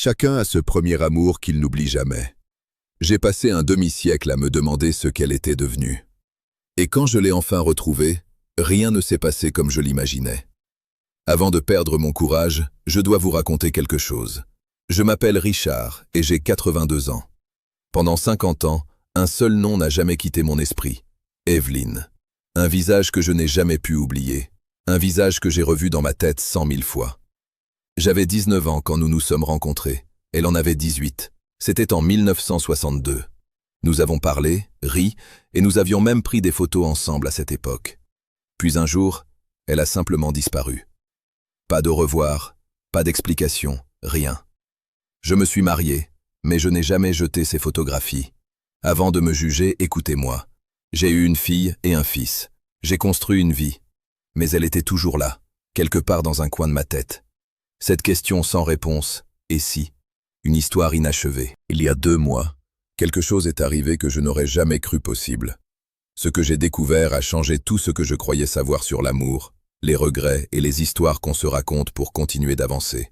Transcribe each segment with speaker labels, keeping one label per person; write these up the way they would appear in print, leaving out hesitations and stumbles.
Speaker 1: Chacun a ce premier amour qu'il n'oublie jamais. J'ai passé un demi-siècle à me demander ce qu'elle était devenue. Et quand je l'ai enfin retrouvée, rien ne s'est passé comme je l'imaginais. Avant de perdre mon courage, je dois vous raconter quelque chose. Je m'appelle Richard et j'ai 82 ans. Pendant 50 ans, un seul nom n'a jamais quitté mon esprit. Evelyne. Un visage que je n'ai jamais pu oublier. Un visage que j'ai revu dans ma tête 100 000 fois. J'avais 19 ans quand nous nous sommes rencontrés. Elle en avait 18. C'était en 1962. Nous avons parlé, ri, et nous avions même pris des photos ensemble à cette époque. Puis un jour, elle a simplement disparu. Pas de revoir, pas d'explication, rien. Je me suis marié, mais je n'ai jamais jeté ces photographies. Avant de me juger, écoutez-moi. J'ai eu une fille et un fils. J'ai construit une vie. Mais elle était toujours là, quelque part dans un coin de ma tête. Cette question sans réponse, et si? Une histoire inachevée. Il y a 2 mois, quelque chose est arrivé que je n'aurais jamais cru possible. Ce que j'ai découvert a changé tout ce que je croyais savoir sur l'amour, les regrets et les histoires qu'on se raconte pour continuer d'avancer.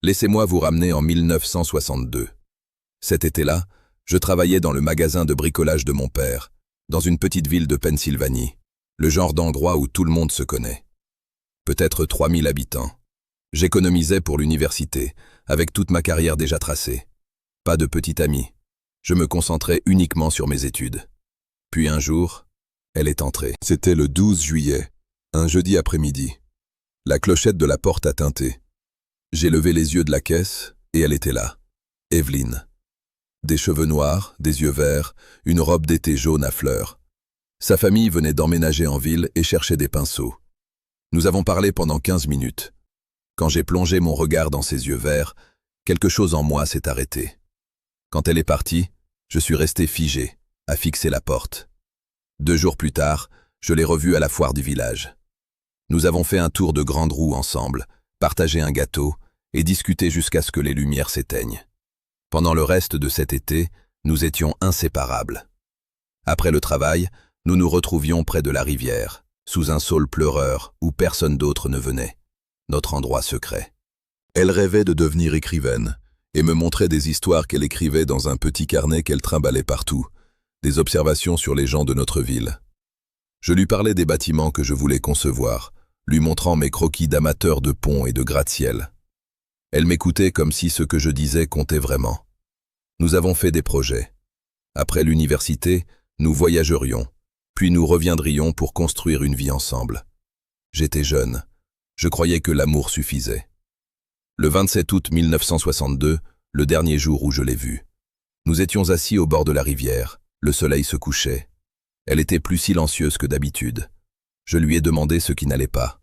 Speaker 1: Laissez-moi vous ramener en 1962. Cet été-là, je travaillais dans le magasin de bricolage de mon père, dans une petite ville de Pennsylvanie, le genre d'endroit où tout le monde se connaît. Peut-être 3000 habitants. J'économisais pour l'université, avec toute ma carrière déjà tracée. Pas de petit ami. Je me concentrais uniquement sur mes études. Puis un jour, elle est entrée. C'était le 12 juillet, un jeudi après-midi. La clochette de la porte a tinté. J'ai levé les yeux de la caisse et elle était là. Evelyne. Des cheveux noirs, des yeux verts, une robe d'été jaune à fleurs. Sa famille venait d'emménager en ville et cherchait des pinceaux. Nous avons parlé pendant 15 minutes. Quand j'ai plongé mon regard dans ses yeux verts, quelque chose en moi s'est arrêté. Quand elle est partie, je suis resté figé, à fixer la porte. 2 jours plus tard, je l'ai revue à la foire du village. Nous avons fait un tour de grande roue ensemble, partagé un gâteau et discuté jusqu'à ce que les lumières s'éteignent. Pendant le reste de cet été, nous étions inséparables. Après le travail, nous nous retrouvions près de la rivière, sous un saule pleureur où personne d'autre ne venait. Notre endroit secret. Elle rêvait de devenir écrivaine et me montrait des histoires qu'elle écrivait dans un petit carnet qu'elle trimballait partout, des observations sur les gens de notre ville. Je lui parlais des bâtiments que je voulais concevoir, lui montrant mes croquis d'amateur de ponts et de gratte-ciel. Elle m'écoutait comme si ce que je disais comptait vraiment. Nous avons fait des projets. Après l'université, nous voyagerions, puis nous reviendrions pour construire une vie ensemble. J'étais jeune. Je croyais que l'amour suffisait. Le 27 août 1962, le dernier jour où je l'ai vue. Nous étions assis au bord de la rivière, le soleil se couchait. Elle était plus silencieuse que d'habitude. Je lui ai demandé ce qui n'allait pas.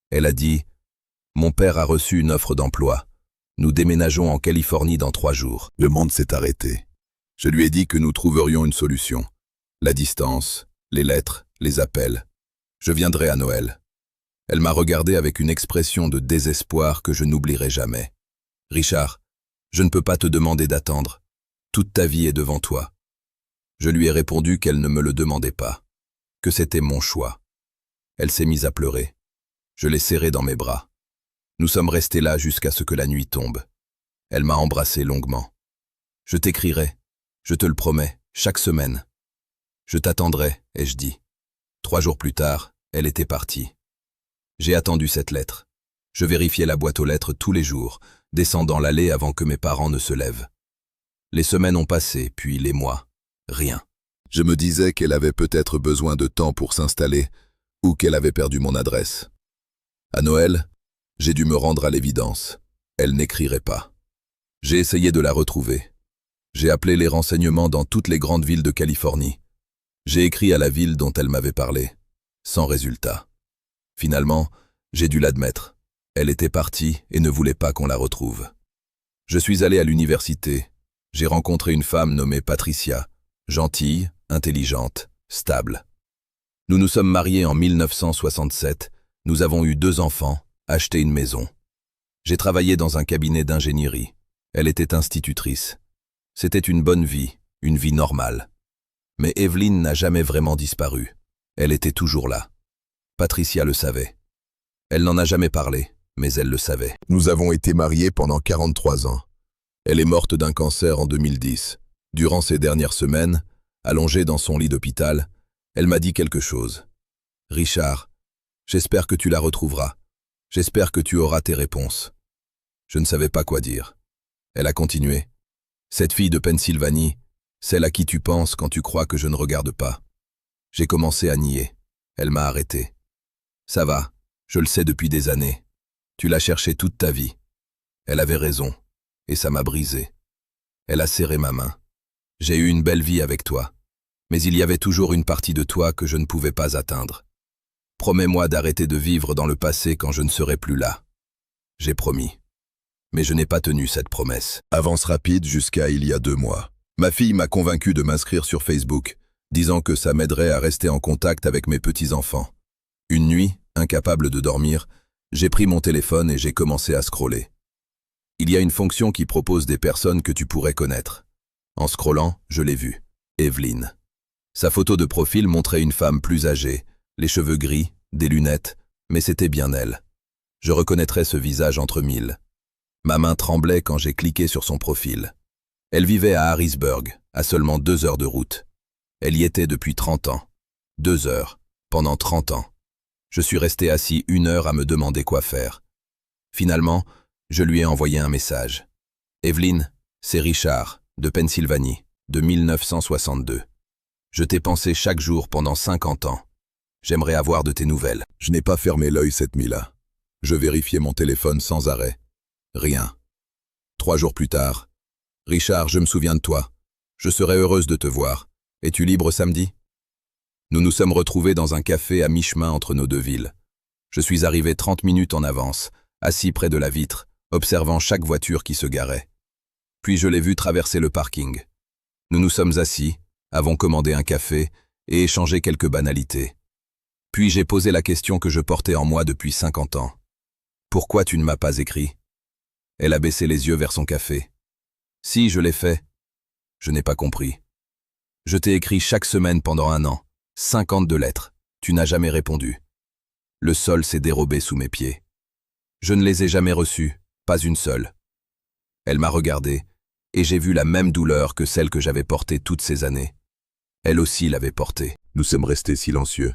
Speaker 1: Elle a dit « Mon père a reçu une offre d'emploi. Nous déménageons en Californie dans 3 jours. » Le monde s'est arrêté. Je lui ai dit que nous trouverions une solution. La distance, les lettres, les appels. Je viendrai à Noël. Elle m'a regardé avec une expression de désespoir que je n'oublierai jamais. « Richard, je ne peux pas te demander d'attendre. Toute ta vie est devant toi. » Je lui ai répondu qu'elle ne me le demandait pas, que c'était mon choix. Elle s'est mise à pleurer. Je l'ai serrée dans mes bras. Nous sommes restés là jusqu'à ce que la nuit tombe. Elle m'a embrassé longuement. « Je t'écrirai, je te le promets, chaque semaine. »« Je t'attendrai, » ai-je dit. 3 jours plus tard, elle était partie. J'ai attendu cette lettre. Je vérifiais la boîte aux lettres tous les jours, descendant l'allée avant que mes parents ne se lèvent. Les semaines ont passé, puis les mois. Rien. Je me disais qu'elle avait peut-être besoin de temps pour s'installer, ou qu'elle avait perdu mon adresse. À Noël, j'ai dû me rendre à l'évidence. Elle n'écrirait pas. J'ai essayé de la retrouver. J'ai appelé les renseignements dans toutes les grandes villes de Californie. J'ai écrit à la ville dont elle m'avait parlé, sans résultat. Finalement, j'ai dû l'admettre. Elle était partie et ne voulait pas qu'on la retrouve. Je suis allé à l'université. J'ai rencontré une femme nommée Patricia, gentille, intelligente, stable. Nous nous sommes mariés en 1967, nous avons eu 2 enfants, acheté une maison. J'ai travaillé dans un cabinet d'ingénierie. Elle était institutrice. C'était une bonne vie, une vie normale. Mais Evelyne n'a jamais vraiment disparu. Elle était toujours là. Patricia le savait. Elle n'en a jamais parlé, mais elle le savait. Nous avons été mariés pendant 43 ans. Elle est morte d'un cancer en 2010. Durant ces dernières semaines, allongée dans son lit d'hôpital, elle m'a dit quelque chose. « Richard, j'espère que tu la retrouveras. J'espère que tu auras tes réponses. » Je ne savais pas quoi dire. Elle a continué. « Cette fille de Pennsylvanie, celle à qui tu penses quand tu crois que je ne regarde pas. » J'ai commencé à nier. Elle m'a arrêté. « Ça va, je le sais depuis des années. Tu l'as cherchée toute ta vie. » Elle avait raison, et ça m'a brisé. Elle a serré ma main. « J'ai eu une belle vie avec toi, mais il y avait toujours une partie de toi que je ne pouvais pas atteindre. Promets-moi d'arrêter de vivre dans le passé quand je ne serai plus là. » J'ai promis. Mais je n'ai pas tenu cette promesse. Avance rapide jusqu'à il y a 2 mois. Ma fille m'a convaincu de m'inscrire sur Facebook, disant que ça m'aiderait à rester en contact avec mes petits-enfants. Une nuit, incapable de dormir, j'ai pris mon téléphone et j'ai commencé à scroller. Il y a une fonction qui propose des personnes que tu pourrais connaître. En scrollant, je l'ai vue. Evelyne. Sa photo de profil montrait une femme plus âgée, les cheveux gris, des lunettes, mais c'était bien elle. Je reconnaîtrais ce visage entre mille. Ma main tremblait quand j'ai cliqué sur son profil. Elle vivait à Harrisburg, à seulement 2 heures de route. Elle y était depuis 30 ans. 2 heures, pendant 30 ans. Je suis resté assis 1 heure à me demander quoi faire. Finalement, je lui ai envoyé un message. « Evelyne, c'est Richard, de Pennsylvanie, de 1962. Je t'ai pensé chaque jour pendant 50 ans. J'aimerais avoir de tes nouvelles. » Je n'ai pas fermé l'œil cette nuit-là. Je vérifiais mon téléphone sans arrêt. Rien. 3 jours plus tard. « Richard, je me souviens de toi. Je serais heureuse de te voir. Es-tu libre samedi ?» Nous nous sommes retrouvés dans un café à mi-chemin entre nos 2 villes. Je suis arrivé 30 minutes en avance, assis près de la vitre, observant chaque voiture qui se garait. Puis je l'ai vu traverser le parking. Nous nous sommes assis, avons commandé un café et échangé quelques banalités. Puis j'ai posé la question que je portais en moi depuis 50 ans. « Pourquoi tu ne m'as pas écrit ?» Elle a baissé les yeux vers son café. « Si, je l'ai fait. » Je n'ai pas compris. « Je t'ai écrit chaque semaine pendant 1 an, 52 lettres. Tu n'as jamais répondu. » Le sol s'est dérobé sous mes pieds. Je ne les ai jamais reçues, pas une seule. Elle m'a regardé, et j'ai vu la même douleur que celle que j'avais portée toutes ces années. Elle aussi l'avait portée. Nous sommes restés silencieux.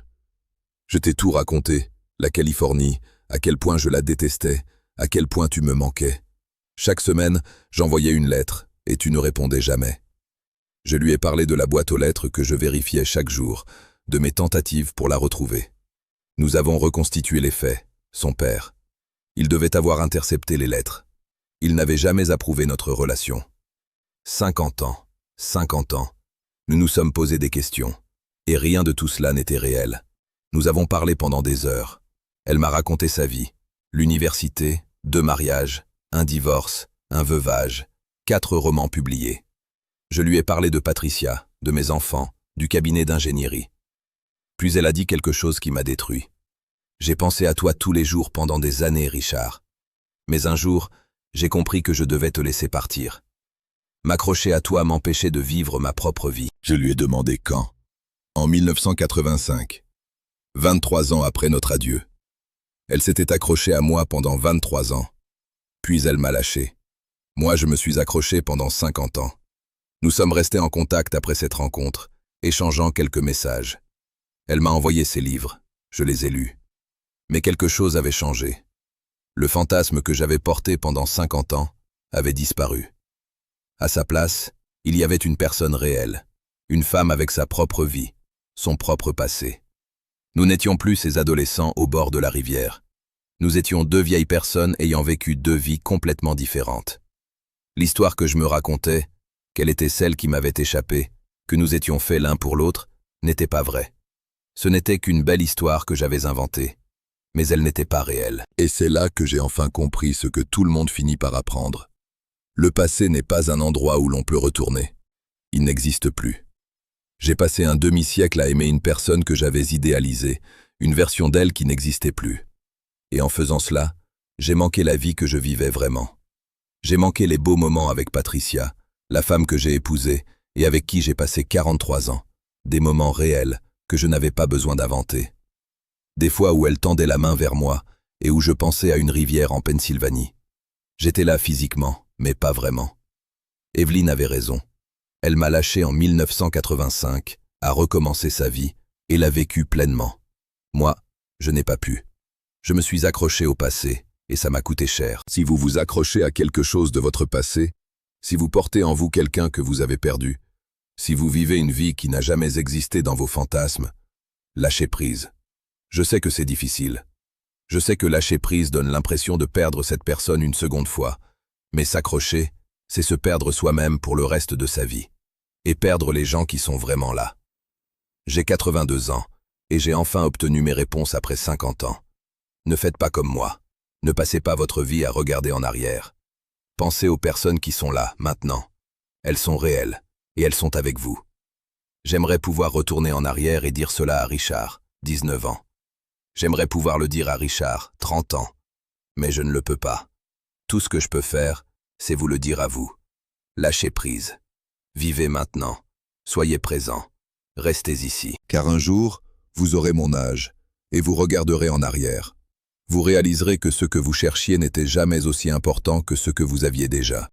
Speaker 1: Je t'ai tout raconté, la Californie, à quel point je la détestais, à quel point tu me manquais. Chaque semaine, j'envoyais une lettre, et tu ne répondais jamais. Je lui ai parlé de la boîte aux lettres que je vérifiais chaque jour, de mes tentatives pour la retrouver. Nous avons reconstitué les faits, son père. Il devait avoir intercepté les lettres. Il n'avait jamais approuvé notre relation. 50 ans, 50 ans. Nous nous sommes posé des questions, et rien de tout cela n'était réel. Nous avons parlé pendant des heures. Elle m'a raconté sa vie, l'université, 2 mariages, un divorce, un veuvage, 4 romans publiés. Je lui ai parlé de Patricia, de mes enfants, du cabinet d'ingénierie. Puis elle a dit quelque chose qui m'a détruit. « J'ai pensé à toi tous les jours pendant des années, Richard. Mais un jour, j'ai compris que je devais te laisser partir. M'accrocher à toi m'empêchait de vivre ma propre vie. » Je lui ai demandé quand. En 1985. 23 ans après notre adieu. Elle s'était accrochée à moi pendant 23 ans. Puis elle m'a lâché. Moi, je me suis accroché pendant 50 ans. Nous sommes restés en contact après cette rencontre, échangeant quelques messages. Elle m'a envoyé ses livres. Je les ai lus. Mais quelque chose avait changé. Le fantasme que j'avais porté pendant 50 ans avait disparu. À sa place, il y avait une personne réelle, une femme avec sa propre vie, son propre passé. Nous n'étions plus ces adolescents au bord de la rivière. Nous étions 2 vieilles personnes ayant vécu 2 vies complètement différentes. L'histoire que je me racontais, qu'elle était celle qui m'avait échappé, que nous étions faits l'un pour l'autre, n'était pas vraie. Ce n'était qu'une belle histoire que j'avais inventée. Mais elle n'était pas réelle. Et c'est là que j'ai enfin compris ce que tout le monde finit par apprendre. Le passé n'est pas un endroit où l'on peut retourner. Il n'existe plus. J'ai passé un demi-siècle à aimer une personne que j'avais idéalisée, une version d'elle qui n'existait plus. Et en faisant cela, j'ai manqué la vie que je vivais vraiment. J'ai manqué les beaux moments avec Patricia, la femme que j'ai épousée et avec qui j'ai passé 43 ans. Des moments réels que je n'avais pas besoin d'inventer. Des fois où elle tendait la main vers moi et où je pensais à une rivière en Pennsylvanie. J'étais là physiquement, mais pas vraiment. Evelyne avait raison. Elle m'a lâché en 1985, a recommencé sa vie et l'a vécue pleinement. Moi, je n'ai pas pu. Je me suis accroché au passé et ça m'a coûté cher. Si vous vous accrochez à quelque chose de votre passé, si vous portez en vous quelqu'un que vous avez perdu, si vous vivez une vie qui n'a jamais existé dans vos fantasmes, lâchez prise. Je sais que c'est difficile. Je sais que lâcher prise donne l'impression de perdre cette personne une seconde fois, mais s'accrocher, c'est se perdre soi-même pour le reste de sa vie. Et perdre les gens qui sont vraiment là. J'ai 82 ans, et j'ai enfin obtenu mes réponses après 50 ans. Ne faites pas comme moi. Ne passez pas votre vie à regarder en arrière. Pensez aux personnes qui sont là, maintenant. Elles sont réelles, et elles sont avec vous. J'aimerais pouvoir retourner en arrière et dire cela à Richard, 19 ans. J'aimerais pouvoir le dire à Richard, 30 ans. Mais je ne le peux pas. Tout ce que je peux faire, c'est vous le dire à vous. Lâchez prise. Vivez maintenant. Soyez présent. Restez ici. Car un jour, vous aurez mon âge, et vous regarderez en arrière. Vous réaliserez que ce que vous cherchiez n'était jamais aussi important que ce que vous aviez déjà.